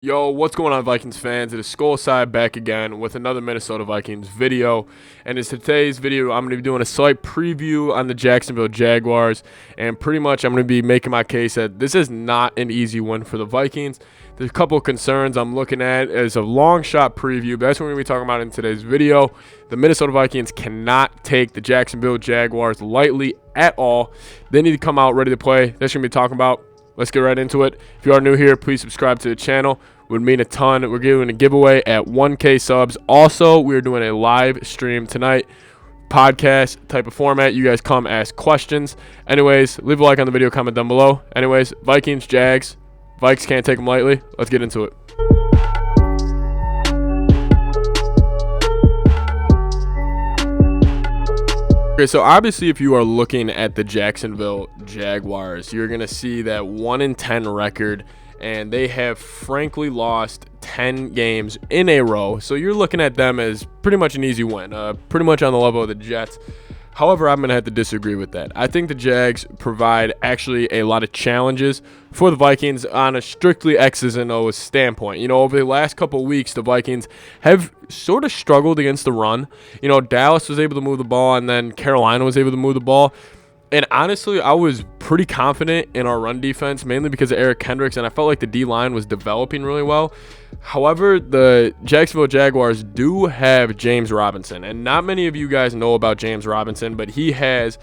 Yo, what's going on, Vikings fans? It is Skol side back again with another Minnesota Vikings video. And in today's video, I'm going to be doing a slight preview on the Jacksonville Jaguars. And pretty much I'm going to be making my case that this is not an easy win for the Vikings. There's a couple of concerns I'm looking at as a long shot preview, but that's what we're going to be talking about in today's video. The Minnesota Vikings cannot take the Jacksonville Jaguars lightly at all. They need to come out ready to play. That's what we're going to be talking about. Let's get right into it. If you are new here, please subscribe to the channel. It would mean a ton. We're giving a giveaway at 1K subs. Also, we're doing a live stream tonight. Podcast type of format. You guys come ask questions. Anyways, leave a like on the video, comment down below. Anyways, Vikings, Jags. Vikes can't take them lightly. Let's get into it. Okay, so obviously if you are looking at the Jacksonville Jaguars, you're going to see that 1-10 record, and they have frankly lost 10 games in a row. So you're looking at them as pretty much an easy win, pretty much on the level of the Jets. However, I'm going to have to disagree with that. I think the Jags provide actually a lot of challenges for the Vikings on a strictly X's and O's standpoint. You know, over the last couple of weeks, the Vikings have sort of struggled against the run. You know, Dallas was able to move the ball, and then Carolina was able to move the ball. And honestly, I was pretty confident in our run defense, mainly because of Eric Kendricks, and I felt like the D-line was developing really well. However, the Jacksonville Jaguars do have James Robinson, and not many of you guys know about James Robinson, but he has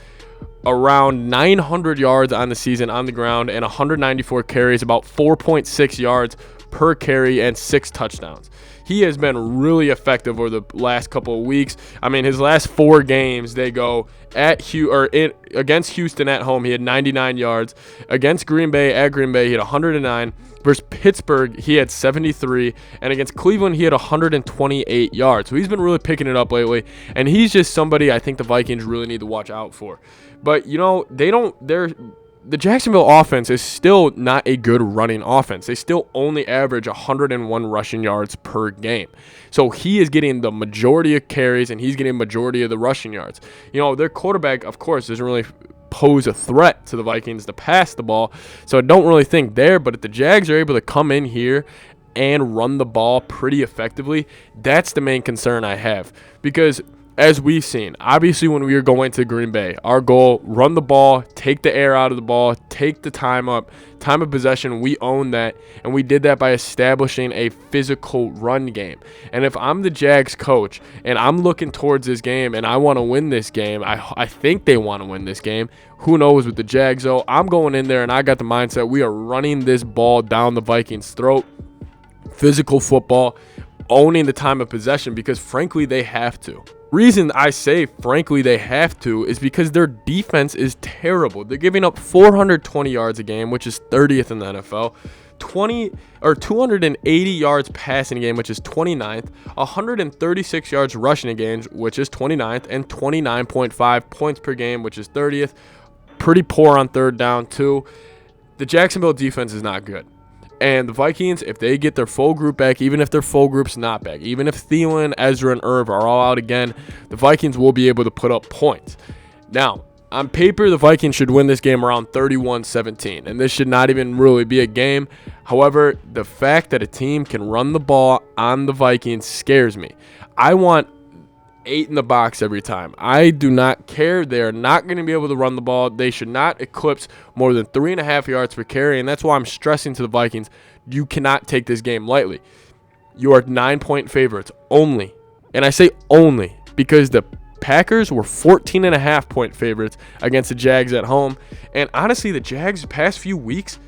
around 900 yards on the season on the ground and 194 carries, about 4.6 yards per carry and 6 touchdowns. He has been really effective over the last couple of weeks. I mean, his last 4 games, they go against Houston at home, he had 99 yards. Against Green Bay at Green Bay, he had 109. Versus Pittsburgh, he had 73. And against Cleveland, he had 128 yards. So he's been really picking it up lately. And he's just somebody I think the Vikings really need to watch out for. But, you know, the Jacksonville offense is still not a good running offense. They still only average 101 rushing yards per game. So he is getting the majority of carries, and he's getting the majority of the rushing yards. You know, their quarterback, of course, doesn't really pose a threat to the Vikings to pass the ball. So I don't really think there. But if the Jags are able to come in here and run the ball pretty effectively, that's the main concern I have. Because as we've seen, obviously when we were going to Green Bay, our goal, run the ball, take the air out of the ball, take the time up, time of possession, we own that, and we did that by establishing a physical run game. And if I'm the Jags coach and I'm looking towards this game and I want to win this game, I think they want to win this game. Who knows with the Jags, though? I'm going in there and I got the mindset we are running this ball down the Vikings' throat. Physical football, owning the time of possession, because frankly they have to. Reason I say frankly they have to is because their defense is terrible. They're giving up 420 yards a game, which is 30th in the NFL. 280 yards passing a game, which is 29th, 136 yards rushing a game, which is 29th, and 29.5 points per game, which is 30th. Pretty poor on third down too. The Jacksonville defense is not good. And the Vikings, if they get their full group back, even if their full group's not back, even if Thielen, Ezra, and Irv are all out again, the Vikings will be able to put up points. Now, on paper, the Vikings should win this game around 31-17, and this should not even really be a game. However, the fact that a team can run the ball on the Vikings scares me. I want 8 in the box every time. I do not care. They're not going to be able to run the ball. They should not eclipse more than 3.5 yards per carry, and that's why I'm stressing to the Vikings, you cannot take this game lightly. You are 9-point favorites only, and I say only because the Packers were 14.5-point favorites against the Jags at home, and honestly, the Jags the past few weeks,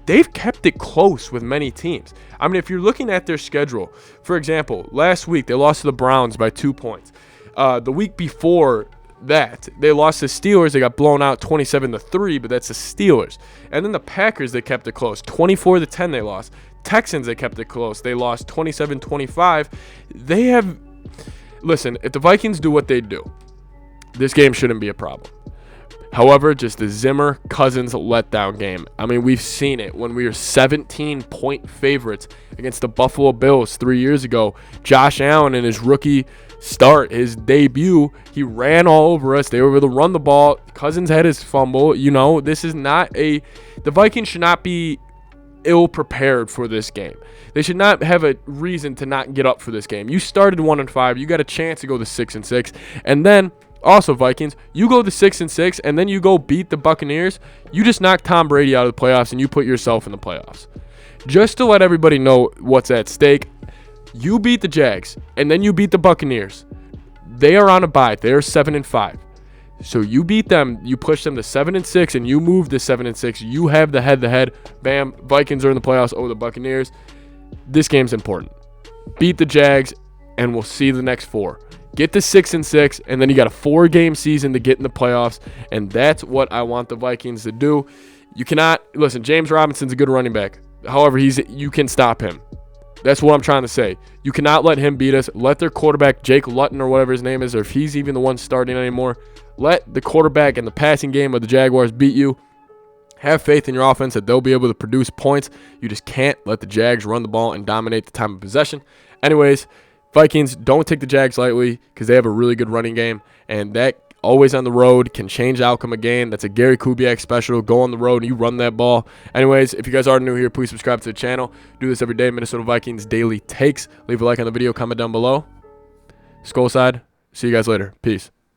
they've kept it close with many teams. I mean, if you're looking at their schedule, for example, last week they lost to the Browns by 2 points. The week before that, they lost to the Steelers. They got blown out 27-3, but that's the Steelers. And then the Packers, they kept it close. 24-10 they lost. Texans, they kept it close. They lost 27-25. They have – listen, if the Vikings do what they do, this game shouldn't be a problem. However, just the Zimmer-Cousins letdown game. I mean, we've seen it when we were 17-point favorites against the Buffalo Bills 3 years ago. Josh Allen in his rookie start, his debut, he ran all over us. They were able to run the ball. Cousins had his fumble. You know, this is not the Vikings should not be ill prepared for this game. They should not have a reason to not get up for this game. You started 1-5. You got a chance to go to 6-6. And then also, Vikings, you go to 6-6, and then you go beat the Buccaneers. You just knock Tom Brady out of the playoffs, and you put yourself in the playoffs. Just to let everybody know what's at stake, you beat the Jags, and then you beat the Buccaneers. They are on a bye. They are 7-5. So you beat them, you push them to 7-6, and you move to 7-6. You have the head-to-head. Bam, Vikings are in the playoffs over the Buccaneers. This game's important. Beat the Jags, and we'll see the next 4. Get to 6-6, and then you got a 4-game season to get in the playoffs, and that's what I want the Vikings to do. You cannot – listen, James Robinson's a good running back. However, you can stop him. That's what I'm trying to say. You cannot let him beat us. Let their quarterback, Jake Luton or whatever his name is, or if he's even the one starting anymore, let the quarterback in the passing game of the Jaguars beat you. Have faith in your offense that they'll be able to produce points. You just can't let the Jags run the ball and dominate the time of possession. Anyways, Vikings, don't take the Jags lightly because they have a really good running game, and that always on the road can change the outcome of game. That's a Gary Kubiak special. Go on the road and you run that ball. Anyways, if you guys are new here, please subscribe to the channel. Do this every day. Minnesota Vikings Daily Takes. Leave a like on the video. Comment down below. Skol side. See you guys later. Peace.